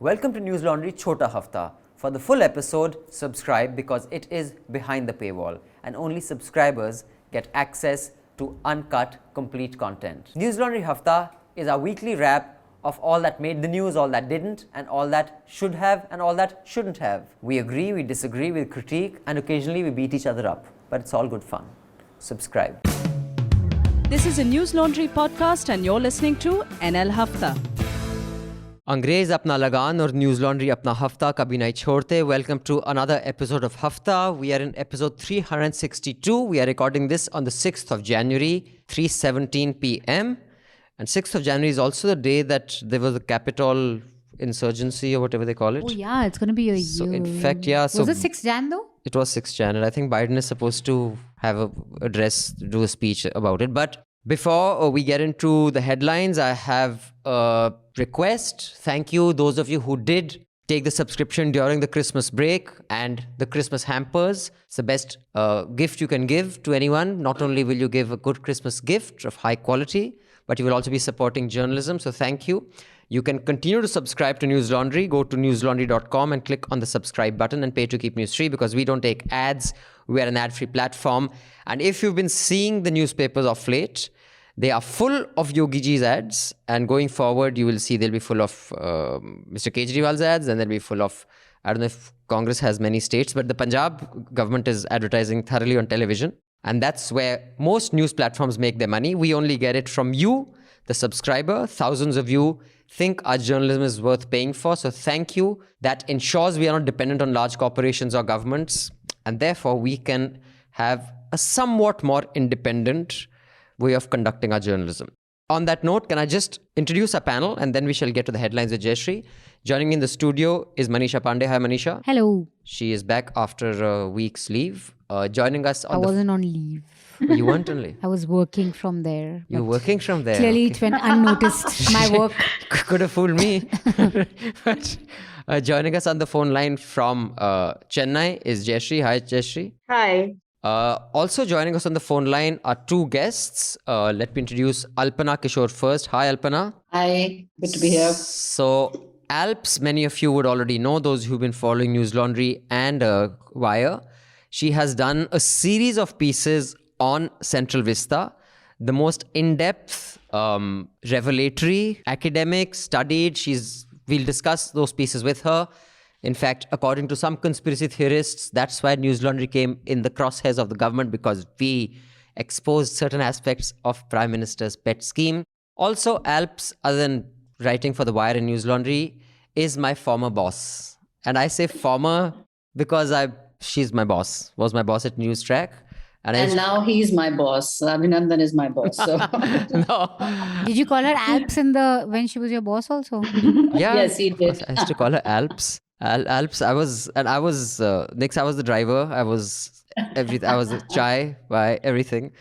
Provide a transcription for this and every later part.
Welcome to Newslaundry Chhota Hafta. For the full episode, subscribe because it is behind the paywall and only subscribers get access to uncut, complete content. Newslaundry Hafta is our weekly wrap of all that made the news, all that didn't, and all that should have and all that shouldn't have. We agree, we disagree, we critique, and occasionally we beat each other up. But it's all good fun. Subscribe. This is a Newslaundry podcast and you're listening to NL Hafta. अंग्रेज अपना लगान और news laundry अपना हफ्ता कभी नहीं छोड़ते. Welcome to another episode of Hafta. We are in episode 362. We are recording this on the 6th of January, 3:17 p.m. And 6th of January is also the day that there was a Capitol insurgency or whatever they call it. Oh yeah, it's going to be a year. So in fact, yeah. So was it 6th Jan though? It was 6th Jan, and I think Biden is supposed to have a address, do a speech about it. But before we get into the headlines, I have a request. Thank you, those of you who did take the subscription during the Christmas break and the Christmas hampers. It's the best gift you can give to anyone. Not only will you give a good Christmas gift of high quality, but you will also be supporting journalism. So thank you. You can continue to subscribe to Newslaundry. Go to newslaundry.com and click on the subscribe button and pay to keep news free because we don't take ads. We are an ad-free platform. And if you've been seeing the newspapers of late, they are full of Yogi Ji's ads. And going forward, you will see they'll be full of Mr. Kejriwal's ads, and they'll be full of, I don't know if Congress has many states, but the Punjab government is advertising thoroughly on television. And that's where most news platforms make their money. We only get it from you, the subscriber. Thousands of you think our journalism is worth paying for. So thank you. That ensures we are not dependent on large corporations or governments. And therefore, we can have a somewhat more independent way of conducting our journalism. On that note, can I just introduce our panel and then we shall get to the headlines with Jayashree. Joining me in the studio is Manisha Pande. Hi, Manisha. Hello. She is back after a week's leave. Joining us on I wasn't on leave. You weren't on leave? I was working from there. You're working from there? Clearly it went unnoticed, my work. Could have fooled me. But joining us on the phone line from Chennai is Jayashree. Hi, Jayashree. Hi. Also joining us on the phone line are two guests. Let me introduce Alpana, Kishore first. Hi, Alpana. Hi. Good to be here. So, Alps, many of you would already know, those who've been following Newslaundry and Wire. She has done a series of pieces on Central Vista, the most in-depth, revelatory, academic, studied. We'll discuss those pieces with her. In fact, according to some conspiracy theorists, that's why Newslaundry came in the crosshairs of the government, because we exposed certain aspects of Prime Minister's pet scheme. Also, Alps, other than writing for The Wire and Newslaundry, is my former boss. And I say former because she's my boss, was my boss at News Track. And now he's my boss. Abhinandan is my boss. So. No. Did you call her Alps when she was your boss also? Yeah, yes, he did. I used to call her Alps. Alps. I was the driver. I was the chai by everything.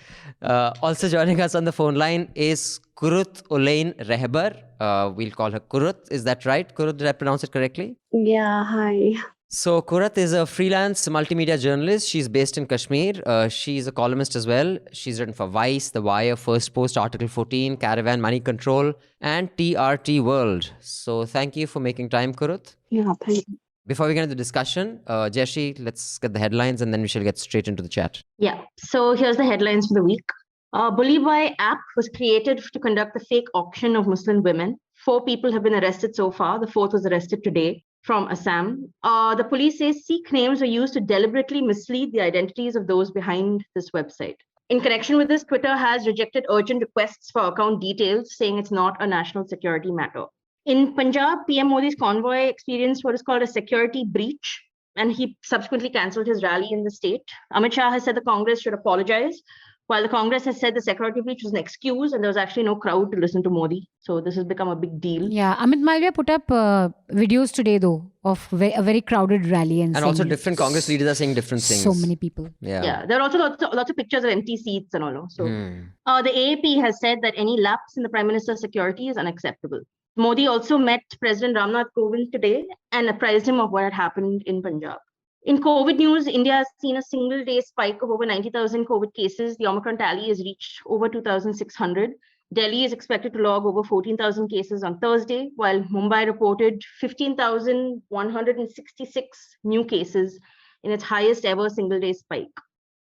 Also joining us on the phone line is Quratulain Rehbar. We'll call her Qurat. Is that right? Qurat, did I pronounce it correctly? Yeah, hi. So Qurat is a freelance multimedia journalist. She's based in Kashmir. She's a columnist as well. She's written for Vice, The Wire, First Post, Article 14, Caravan, Money Control, and TRT World. So thank you for making time, Qurat. Yeah, thank you. Before we get into the discussion, Jayashree, let's get the headlines and then we shall get straight into the chat. Yeah, so here's the headlines for the week. Bulli Bai app was created to conduct the fake auction of Muslim women. 4 people have been arrested so far. The 4th was arrested today from Assam. The police say Sikh names were used to deliberately mislead the identities of those behind this website. In connection with this, Twitter has rejected urgent requests for account details, saying it's not a national security matter. In Punjab, PM Modi's convoy experienced what is called a security breach, and he subsequently cancelled his rally in the state. Amit Shah has said the Congress should apologize, while the Congress has said the security breach was an excuse and there was actually no crowd to listen to Modi. So this has become a big deal. Yeah, Amit Malviya put up videos today though of a very crowded rally. And also different Congress leaders are saying different things. So many people. Yeah, there are also lots of pictures of empty seats and all. So the AAP has said that any lapse in the Prime Minister's security is unacceptable. Modi also met President Ramnath Kovind today and apprised him of what had happened in Punjab. In COVID news, India has seen a single day spike of over 90,000 COVID cases. The Omicron tally has reached over 2,600. Delhi is expected to log over 14,000 cases on Thursday, while Mumbai reported 15,166 new cases in its highest ever single-day spike.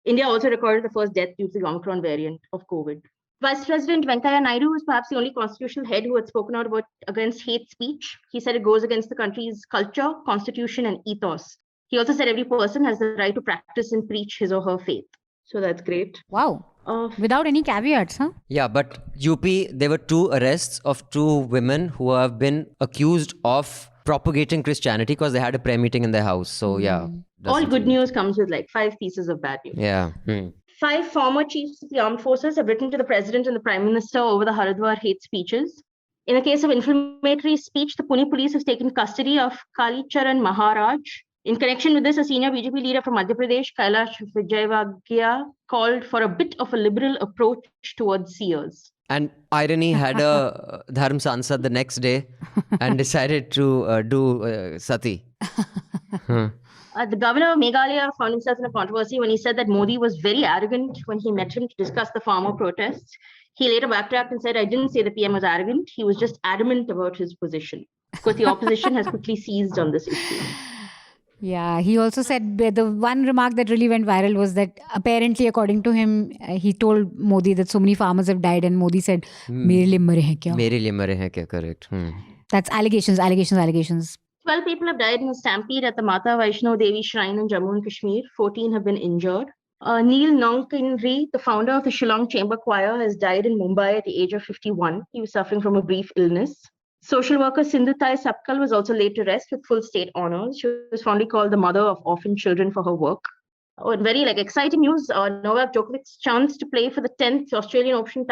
India also recorded the first death due to the Omicron variant of COVID. Vice President Venkaiah Naidu was perhaps the only constitutional head who had spoken out against hate speech. He said it goes against the country's culture, constitution, and ethos. He also said every person has the right to practice and preach his or her faith. So that's great. Wow. Without any caveats, huh? Yeah, but UP, there were 2 arrests of 2 women who have been accused of propagating Christianity because they had a prayer meeting in their house. So yeah. All good news comes with like 5 pieces of bad news. Yeah. 5 former chiefs of the armed forces have written to the president and the prime minister over the Haridwar hate speeches. In a case of inflammatory speech, the Pune police have taken custody of Kalicharan Maharaj. In connection with this, a senior BJP leader from Madhya Pradesh, Kailash Vijayvargiya, called for a bit of a liberal approach towards seers. And irony had a Dharm Sansad the next day and decided to do Sati. The governor of Meghalaya found himself in a controversy when he said that Modi was very arrogant when he met him to discuss the farmer protests. He later backtracked and said, I didn't say the PM was arrogant. He was just adamant about his position. Of course, the opposition has quickly seized on this issue. Yeah, he also said the one remark that really went viral was that apparently, according to him, he told Modi that so many farmers have died, and Modi said, "Mere liye mare hain kya?" Mere liye mare hain kya? Correct. That's allegations. 12 people have died in a stampede at the Mata Vaishno Devi Shrine in Jammu and Kashmir. 14 have been injured. Neil Nongkinri, the founder of the Shillong Chamber Choir, has died in Mumbai at the age of 51. He was suffering from a brief illness. Social worker Sindhutai Sapkal was also laid to rest with full state honors. She was fondly called the mother of orphan children for her work. Very exciting news. Novak Djokovic's chance to play for the 10th Australian Open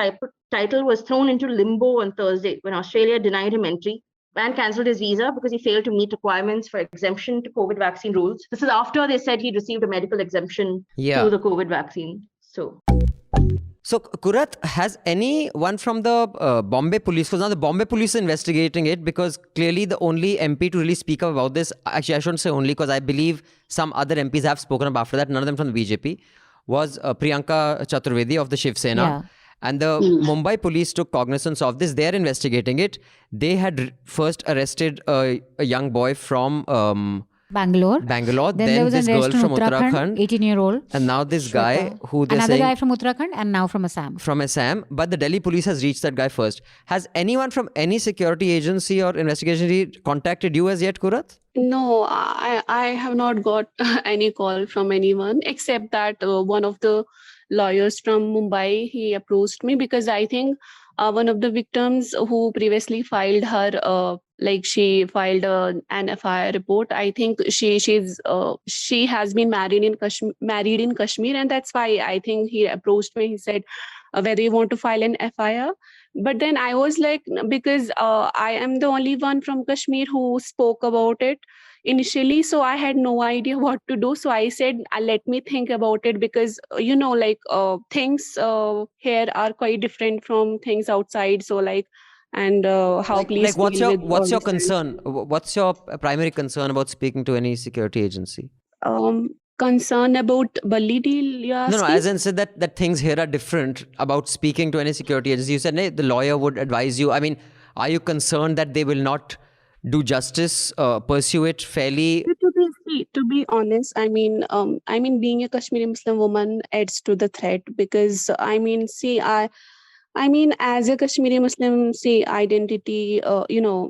title was thrown into limbo on Thursday when Australia denied him entry and cancelled his visa because he failed to meet requirements for exemption to COVID vaccine rules. This is after they said he received a medical exemption to the COVID vaccine. So, Kurat, has anyone from the Bombay police, because now the Bombay police is investigating it because clearly the only MP to really speak up about this, actually I shouldn't say only because I believe some other MPs have spoken up after that, none of them from the BJP, was Priyanka Chaturvedi of the Shiv Sena. Yeah. And the Mumbai police took cognizance of this. They're investigating it. They had first arrested a young boy from Bangalore. Then there was this an arrest girl from Uttarakhand, 18-year-old. And now this guy who they're Another saying... guy from Uttarakhand and now from Assam. From Assam. But the Delhi police has reached that guy first. Has anyone from any security agency or investigation agency contacted you as yet, Kurat? No, I have not got any call from anyone except that one of the lawyers from Mumbai, he approached me because I think one of the victims who previously filed her she filed an FIR report. I think she has been married in Kashmir, and that's why I think he approached me. He said whether you want to file an FIR. But then I was like, because I am the only one from Kashmir who spoke about it initially, so I had no idea what to do. So I said, let me think about it because things here are quite different from things outside. So how police what's your concern? What's your primary concern about speaking to any security agency? Concern about Bulli deal, you asking? No, as in said that things here are different about speaking to any security agency. You said the lawyer would advise you. I mean, are you concerned that they will not do justice, pursue it fairly? To be honest, I mean, being a Kashmiri Muslim woman adds to the threat because as a Kashmiri Muslim, identity,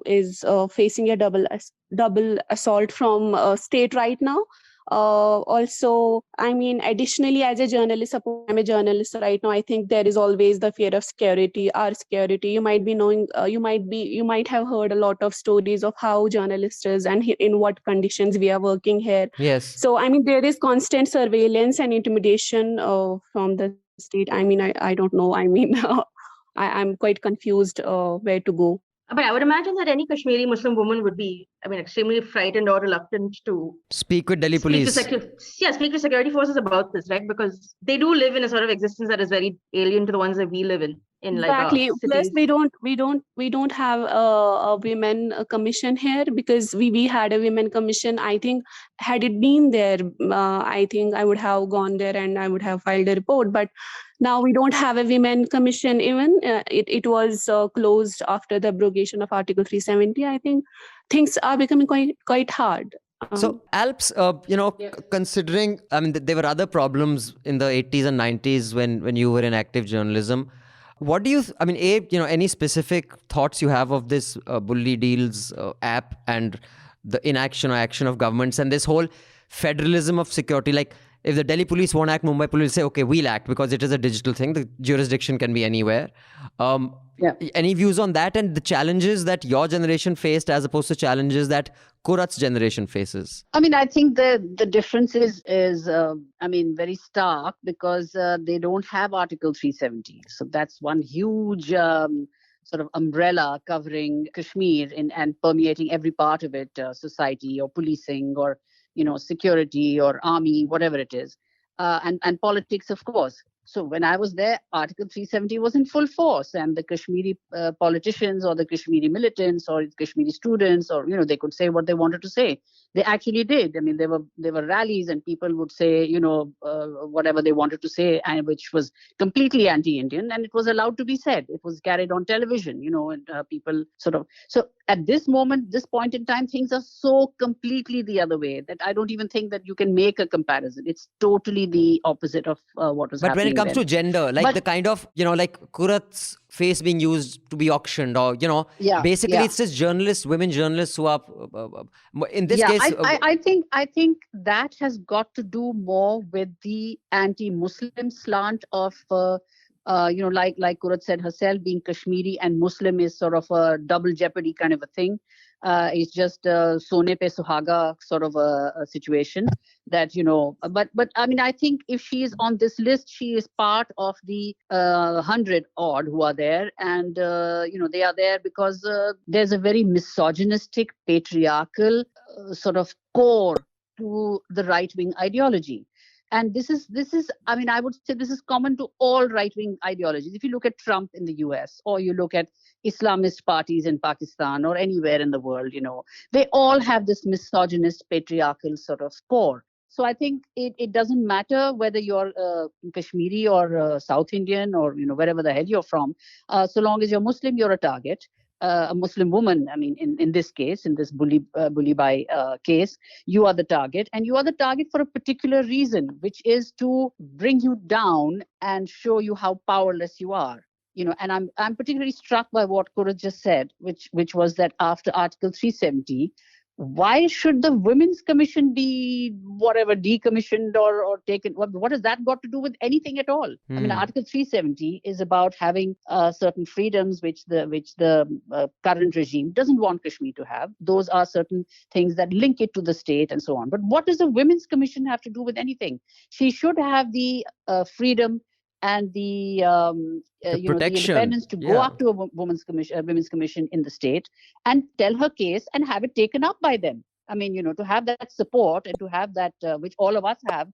is facing a double assault from state right now. Also, additionally, as a journalist, I'm a journalist right now. I think there is always the fear of security, our security. You might be knowing, you might have heard a lot of stories of how journalists is and in what conditions we are working here. Yes. So, there is constant surveillance and intimidation from the state. I don't know. I'm quite confused where to go. But I would imagine that any Kashmiri Muslim woman would be, extremely frightened or reluctant to speak with Delhi police. Speak to security forces about this, right? Because they do live in a sort of existence that is very alien to the ones that we live in. in Exactly. Plus, cities. we don't have a women commission here, because we had a women commission. I think had it been there, I think I would have gone there and I would have filed a report. But now we don't have a women commission. Even it was closed after the abrogation of Article 370. I think things are becoming quite hard. So, Alps, considering, I mean, there were other problems in the 80s and 90s when you were in active journalism. What do you, any specific thoughts you have of this Bulli Deals app and the inaction or action of governments and this whole federalism of security? Like, if the Delhi police won't act, Mumbai police say, okay, we'll act because it is a digital thing. The jurisdiction can be anywhere. Any views on that and the challenges that your generation faced as opposed to challenges that Kurat's generation faces? I mean, I think the difference is very stark, because they don't have Article 370. So that's one huge sort of umbrella covering Kashmir and permeating every part of it, society or policing or, security or army, whatever it is, and politics, of course. So when I was there, Article 370 was in full force, and the Kashmiri politicians or the Kashmiri militants or Kashmiri students, or they could say what they wanted to say. They actually did. I mean, there were rallies, and people would say whatever they wanted to say, and which was completely anti-Indian, and it was allowed to be said. It was carried on television, and people sort of. So at this point in time, things are so completely the other way that I don't even think that you can make a comparison. It's totally the opposite of what was happening. But when it comes to gender, like the kind of, like Kurat's face being used to be auctioned, or, basically it's just women journalists who are, in this case. I think that has got to do more with the anti-Muslim slant of, like Kurat said herself, being Kashmiri and Muslim is sort of a double jeopardy kind of a thing. It's just Sone pe Suhaga sort of a situation that, but I mean, I think if she is on this list, she is part of the 100 odd who are there. And, they are there because there's a very misogynistic, patriarchal sort of core to the right-wing ideology. And this is, I would say this is common to all right-wing ideologies. If you look at Trump in the US, or you look at Islamist parties in Pakistan or anywhere in the world, they all have this misogynist, patriarchal sort of core. So I think it doesn't matter whether you're Kashmiri or South Indian or, wherever the hell you're from. So long as you're Muslim, you're a target. A Muslim woman, I mean, in this case, in this Bulli Bai case, you are the target, and you are the target for a particular reason, which is to bring you down and show you how powerless you are. And I'm particularly struck by what Kurat just said, which was that after Article 370, why should the Women's Commission be decommissioned or taken? What has that got to do with anything at all? I mean, Article 370 is about having certain freedoms which the current regime doesn't want Kashmir to have. Those are certain things that link it to the state and so on. But what does the Women's Commission have to do with anything? She should have the freedom and the independence to go up to a women's commission in the state and tell her case and have it taken up by them. I mean, to have that support and to have that, which all of us have,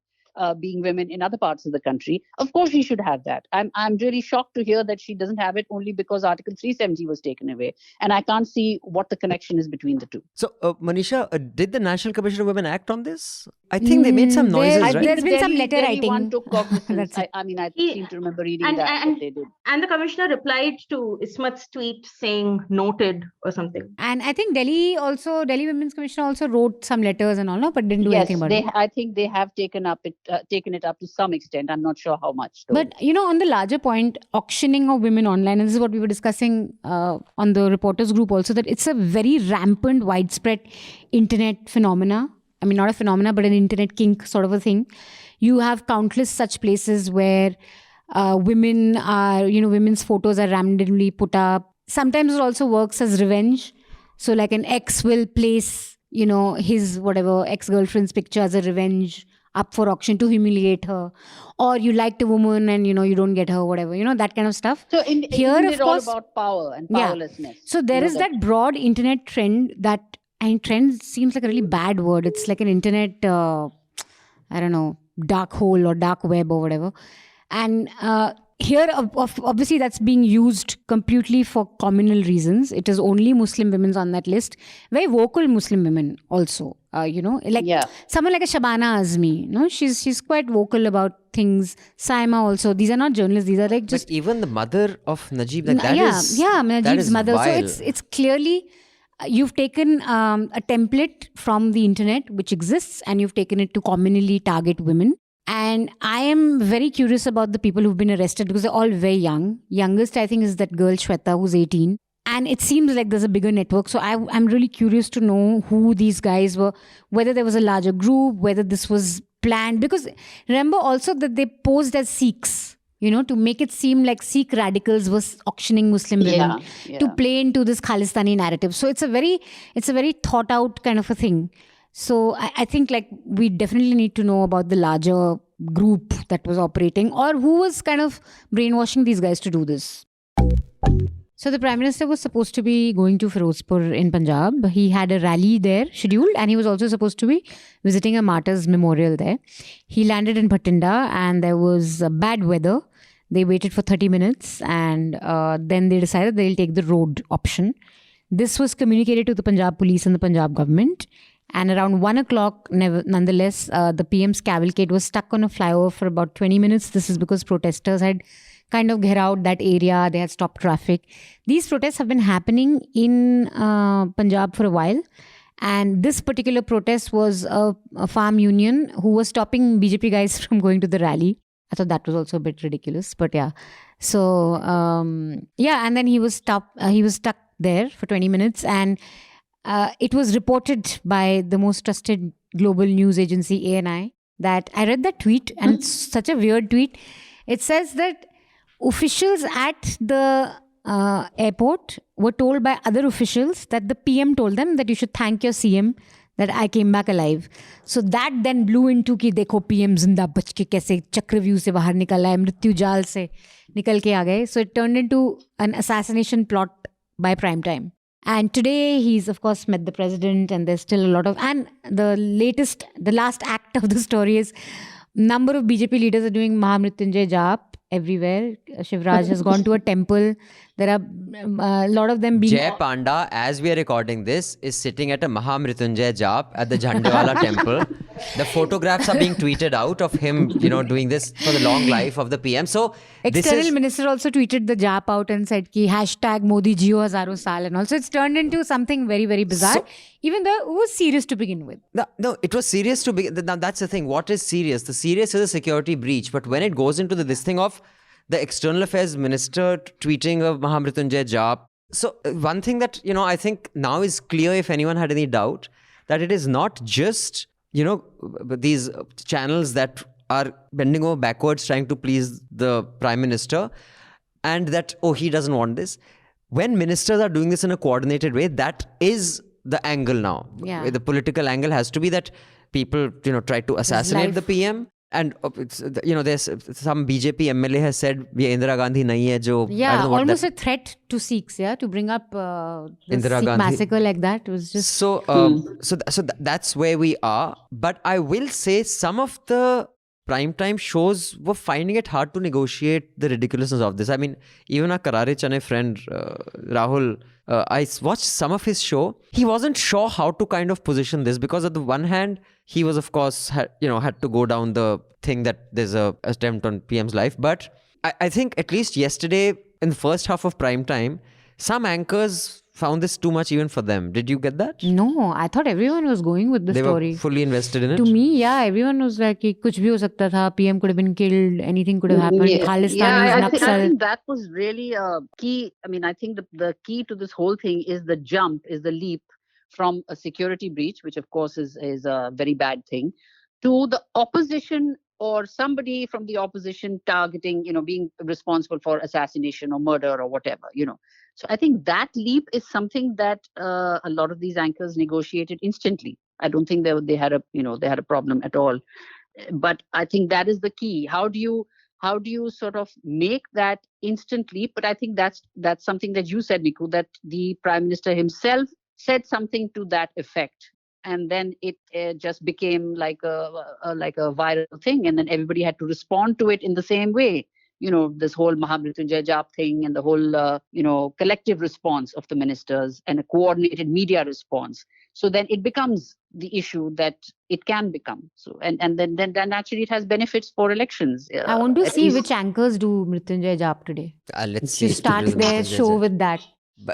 being women in other parts of the country, of course she should have that. I'm really shocked to hear that she doesn't have it only because Article 370 was taken away, and I can't see what the connection is between the two. So, Manisha, did the National Commission of Women act on this? I think they made some noises, right? There's been some letter writing. One took cognizance. I seem to remember reading that they did. And the commissioner replied to Ismat's tweet saying noted or something. And I think Delhi Women's Commission also wrote some letters and all, no, but didn't do anything about it. I think they have taken it up to some extent. I'm not sure how much, though. But, on the larger point, auctioning of women online, and this is what we were discussing on the reporters group also, that it's a very rampant, widespread internet phenomena. I mean, not a phenomena, but an internet kink sort of a thing. You have countless such places where women's photos are randomly put up. Sometimes it also works as revenge. So like an ex will place, his ex-girlfriend's picture as a revenge up for auction to humiliate her. Or you liked a woman and, you don't get her, whatever, that kind of stuff. So here, of course, all about power and powerlessness. Yeah. So there is that broad internet trend that, trend seems like a really bad word. It's like an internet, dark hole or dark web or whatever. And here, obviously, that's being used completely for communal reasons. It is only Muslim women on that list. Very vocal Muslim women also. Like someone like a Shabana Azmi. She's quite vocal about things. Saima also. These are not journalists. These are like just. But even the mother of Najib, like that is Najib's mother. Vile. So it's clearly. You've taken a template from the internet which exists, and you've taken it to communally target women. And I am very curious about the people who've been arrested because they're all very young. Youngest, I think, is that girl Shweta, who's 18. And it seems like there's a bigger network. So I'm really curious to know who these guys were, whether there was a larger group, whether this was planned. Because remember also that they posed as Sikhs, to make it seem like Sikh radicals were auctioning Muslim women to play into this Khalistani narrative. So it's a very thought out kind of a thing. So I think like we definitely need to know about the larger group that was operating or who was kind of brainwashing these guys to do this. So the Prime Minister was supposed to be going to Firozpur in Punjab. He had a rally there scheduled, and he was also supposed to be visiting a martyrs memorial there. He landed in Bhatinda and there was bad weather. They waited for 30 minutes and then they decided they'll take the road option. This was communicated to the Punjab police and the Punjab government. And around 1 o'clock, nonetheless, the PM's cavalcade was stuck on a flyover for about 20 minutes. This is because protesters had kind of gherowed that area. They had stopped traffic. These protests have been happening in Punjab for a while. And this particular protest was a farm union who was stopping BJP guys from going to the rally. I thought that was also a bit ridiculous, but yeah. So, and then he was stuck there for 20 minutes. And it was reported by the most trusted global news agency, ANI, that I read that tweet, and it's such a weird tweet. It says that officials at the airport were told by other officials that the PM told them that you should thank your CM that I came back alive. So that then blew into कि देखो PM जिंदा बच के कैसे चक्रव्यूह से बाहर निकला है, मृत्यु जाल से निकल के आ गए. So it turned into an assassination plot by prime time. And today he's of course met the president, and there's still a lot of, and the last act of the story is number of BJP leaders are doing Mahamrityunjay Jap everywhere. Shivraj has gone to a temple. There are a lot of them being... Jay Panda, as we are recording this, is sitting at a Mahamrityunjay Jap at the Jhandewala temple. The photographs are being tweeted out of him, doing this for the long life of the PM. So External Minister also tweeted the Jap out and said ki hashtag Modi Jio Hazaro Saal, and also it's turned into something very, very bizarre. So, even though it was serious to begin with. No, it was serious to begin. Now that's the thing. What is serious? The serious is a security breach. But when it goes into this thing of the External Affairs Minister tweeting of Mahamrityunjay Jap. So one thing that, I think now is clear, if anyone had any doubt, that it is not just, these channels that are bending over backwards trying to please the Prime Minister, and that, he doesn't want this. When ministers are doing this in a coordinated way, that is the angle now. Yeah. The political angle has to be that people, try to assassinate the PM. And there's some BJP MLA has said, "ये Indira Gandhi nahi hai jo." Yeah, almost a threat to Sikhs, to bring up the Indira Sikh Gandhi massacre like that. It was just so. That's where we are. But I will say some of the primetime shows were finding it hard to negotiate the ridiculousness of this. I mean, even our Karare Chane friend Rahul, I watched some of his show. He wasn't sure how to kind of position this, because on the one hand, he was, of course, had to go down the thing that there's a attempt on PM's life. But I think at least yesterday, in the first half of prime time, some anchors found this too much even for them. Did you get that? No, I thought everyone was going with the story. They were fully invested in it? To me, everyone was like, kuch bhi ho sakta tha, PM could have been killed, anything could have happened. Khalistan is I think that was really a key. I mean, I think the key to this whole thing is the leap from a security breach, which of course is a very bad thing, to the opposition or somebody from the opposition targeting, being responsible for assassination or murder or whatever, So I think that leap is something that a lot of these anchors negotiated instantly. I don't think they had a problem at all. But I think that is the key. How do you sort of make that instant leap? But I think that's something that you said, Niku, that the Prime Minister himself said something to that effect. And then it just became like a viral thing, and then everybody had to respond to it in the same way. this whole Mahamrityunjay Jap thing and the whole, collective response of the ministers and a coordinated media response. So then it becomes the issue that it can become. So and then naturally it has benefits for elections. I want to at see least- which anchors do Mrityunjay Jap today. Let's see. You start their show with that.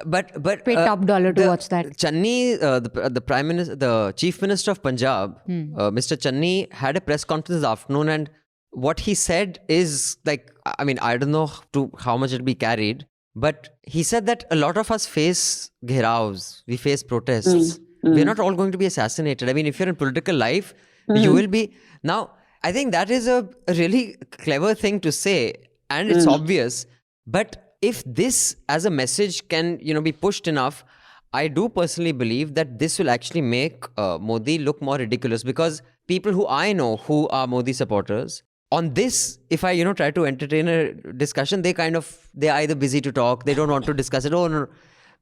But Pay top dollar to the watch that. Channi, the Prime Minister, the Chief Minister of Punjab, Mr. Channi, had a press conference this afternoon, and what he said is like, I mean, I don't know to how much it'll be carried, but he said that a lot of us face gheraos, we face protests. We're not all going to be assassinated. I mean, if you're in political life, you will be. Now, I think that is a really clever thing to say, and it's obvious. But if this as a message can, be pushed enough, I do personally believe that this will actually make Modi look more ridiculous, because people who I know who are Modi supporters, on this, if I, try to entertain a discussion, they're either busy to talk, they don't want to discuss it. Oh, no,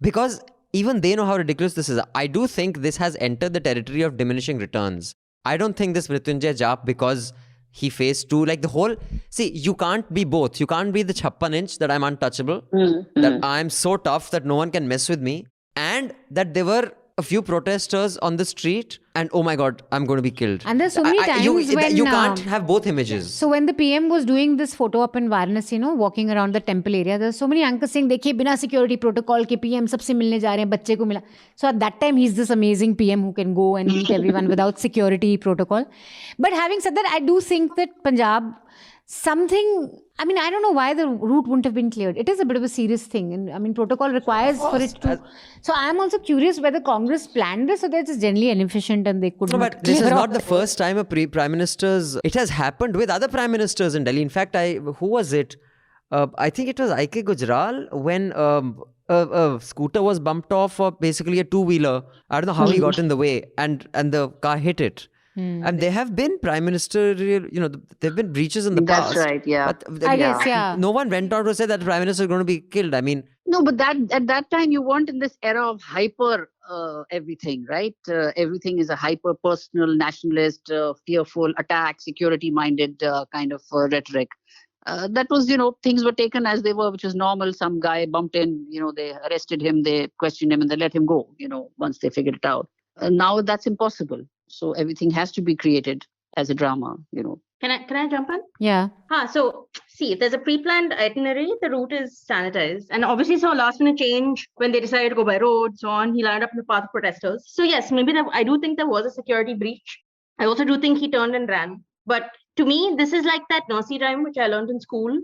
because even they know how ridiculous this is. I do think this has entered the territory of diminishing returns. I don't think this Mrityunjay Jap, because he faced two, like the whole, see, you can't be both. You can't be the 56 inch that I'm untouchable, that I'm so tough that no one can mess with me, and that there were a few protesters on the street and oh my God, I'm going to be killed. And there's so many times when you can't have both images. So when the PM was doing this photo up in Varanasi, walking around the temple area, there's so many anchors saying, "Dekhiye, bina security protocol ke PM sabse milne ja rahe hain, bacche ko mila." So at that time, he's this amazing PM who can go and meet everyone without security protocol. But having said that, I do think that Punjab, I don't know why the route wouldn't have been cleared. It is a bit of a serious thing. And protocol requires for it to. So I'm also curious whether Congress planned this or they're just generally inefficient and they could No, not but this is clear not off. the first time a prime minister's. It has happened with other prime ministers in Delhi. In fact, who was it? I think it was I.K. Gujral when a scooter was bumped off, or basically a two-wheeler. I don't know how he got in the way, and the car hit it. And there have been prime ministerial, there have been breaches in the past. That's right, yeah. But I guess, yeah. no one went out to say that the prime minister is going to be killed. I mean, No, but at that time you weren't in this era of hyper everything, right? Everything is a hyper personal, nationalist, fearful, attack, security minded kind of rhetoric. That was, things were taken as they were, which was normal. Some guy bumped in, they arrested him, they questioned him, and they let him go, once they figured it out. Now that's impossible. So everything has to be created as a drama, Can I jump in? Yeah. So see, if there's a pre-planned itinerary, the route is sanitized. And obviously saw a last minute change when they decided to go by road, so on. He landed up in the path of protesters. So yes, maybe I do think there was a security breach. I also do think he turned and ran. But to me, this is like that nursery rhyme which I learned in school,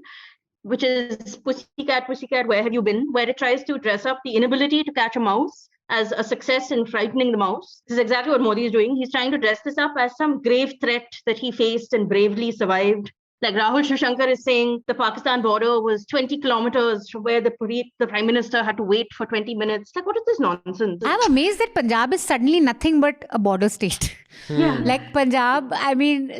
which is Pussycat, Pussycat, where have you been? Where it tries to dress up the inability to catch a mouse as a success in frightening the mouse. This is exactly what Modi is doing. He's trying to dress this up as some grave threat that he faced and bravely survived. Like Rahul Shishankar is saying, the Pakistan border was 20 kilometers from where the prime minister had to wait for 20 minutes. Like, what is this nonsense? I'm amazed that Punjab is suddenly nothing but a border state. Yeah. Like Punjab,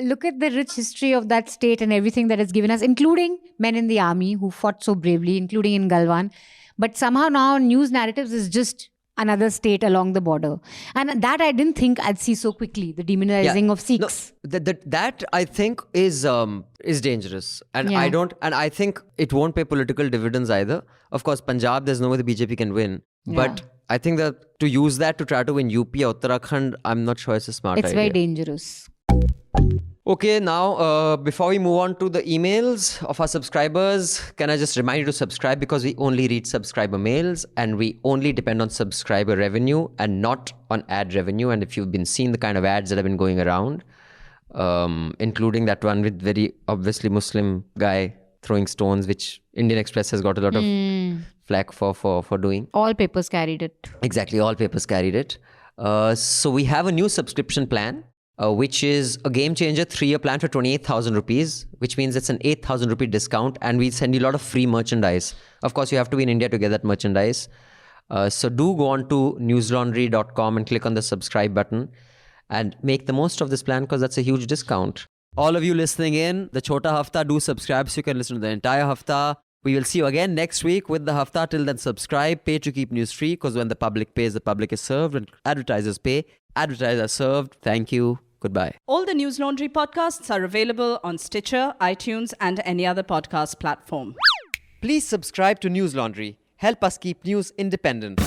look at the rich history of that state and everything that it's given us, including men in the army who fought so bravely, including in Galwan. But somehow now news narratives is just another state along the border. And that I didn't think I'd see so quickly, the demonizing of Sikhs. No, that I think is dangerous. And Yeah. I think it won't pay political dividends either. Of course, Punjab, there's no way the BJP can win. Yeah. But I think that to use that to try to win UP or Uttarakhand, I'm not sure it's a smart It's idea. very dangerous. Okay, now before we move on to the emails of our subscribers, can I just remind you to subscribe, because we only read subscriber mails and we only depend on subscriber revenue and not on ad revenue. And if you've been seeing the kind of ads that have been going around, including that one with very obviously Muslim guy throwing stones, which Indian Express has got a lot of flack for doing. All papers carried it. Exactly, all papers carried it. So we have a new subscription plan, which is a game changer 3-year plan for 28,000 rupees, which means it's an 8,000 rupee discount, and we send you a lot of free merchandise. Of course, you have to be in India to get that merchandise. So do go on to newslaundry.com and click on the subscribe button and make the most of this plan, because that's a huge discount. All of you listening in, the Chhota Hafta, do subscribe so you can listen to the entire Hafta. We will see you again next week with the Hafta. Till then, subscribe, pay to keep news free, because when the public pays, the public is served. When advertisers pay, advertisers are served. Thank you. Goodbye. All the News Laundry podcasts are available on Stitcher, iTunes, and any other podcast platform. Please subscribe to News Laundry. Help us keep news independent.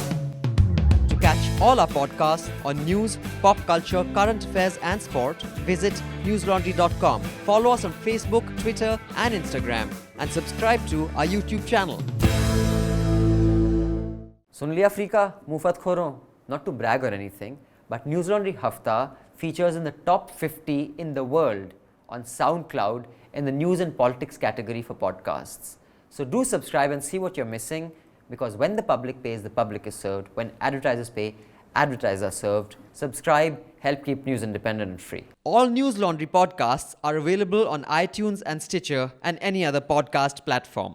To catch all our podcasts on news, pop culture, current affairs, and sport, visit newslaundry.com. Follow us on Facebook, Twitter, and Instagram, and subscribe to our YouTube channel. सुन लिया Africa मुफत खोरों? Not to brag or anything, but Newslaundry Hafta features in the top 50 in the world on SoundCloud in the news and politics category for podcasts. So do subscribe and see what you're missing, because when the public pays, the public is served. When advertisers pay, advertisers are served. Subscribe, help keep news independent and free. All News Laundry podcasts are available on iTunes and Stitcher and any other podcast platform.